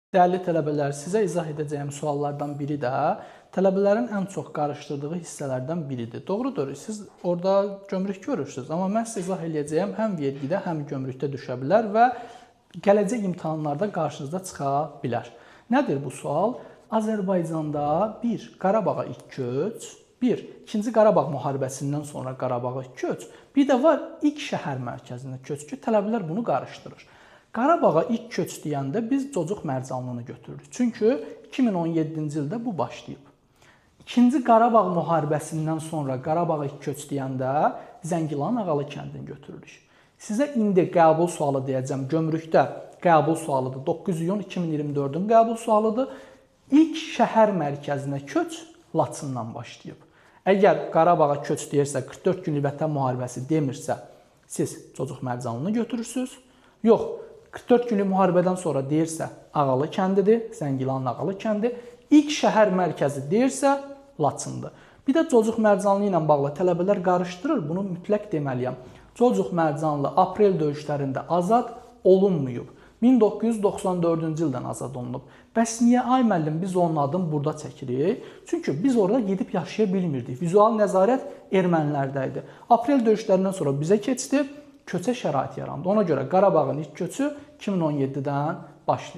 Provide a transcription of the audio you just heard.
Dəyərli tələbələr, sizə izah edəcəyim suallardan biri də tələbələrin ən çox qarışdırdığı hissələrdən biridir. Doğrudur, siz orada gömrük görürsünüz, amma mən sizə izah edəcəyim həm vergidə, həm gömrükdə düşə bilər və gələcək imtahanlarda qarşınıza çıxa bilər. Nədir bu sual? Azərbaycanda bir Qarabağa ilk köç, bir İkinci Qarabağ müharibəsindən sonra Qarabağa köç, bir də var ilk şəhər mərkəzinə köç ki, tələbələr bunu qarışdırır. Qarabağa ilk köç deyəndə biz Cocuq Mərcanlını götürürük. Çünki 2017-ci ildə bu başlayıb. İkinci Qarabağ müharibəsindən sonra Qarabağa ilk köç deyəndə Zəngilan Ağalı kəndini götürürük. Sizə indi qəbul sualı deyəcəm. Gömrükdə qəbul sualıdır. 9 iyun 2024-ün qəbul sualıdır. İlk şəhər mərkəzinə köç Laçından başlayıb. Əgər Qarabağa köç deyirsə, 44 günlük Vətən müharibəsi demirsə, siz Cocuq Mərcanlını götürürsünüz. Yox, 44 günlük müharibədən sonra deyirsə Ağalı kəndidir, Zəngilan Ağalı kəndi. İlk şəhər mərkəzi deyirsə Laçındır. Bir də Cocuq Mərcanlı ilə bağlı tələbələr qarışdırır. Bunu mütləq deməliyəm. Cocuq Mərcanlı aprel döyüşlərində azad olunmayıb. 1994-cü ildən azad olunub. Bəs niyə ay müəllim biz onun adını burada çəkirik? Çünki biz orada gedib yaşaya bilmirdik. Vizual nəzarət ermənilərdə idi. Aprel döyüşlərindən sonra bizə keçdi, köçə şərait yarandı. Ona görə Qarabağın ilk köçü 2017-dən başlayır.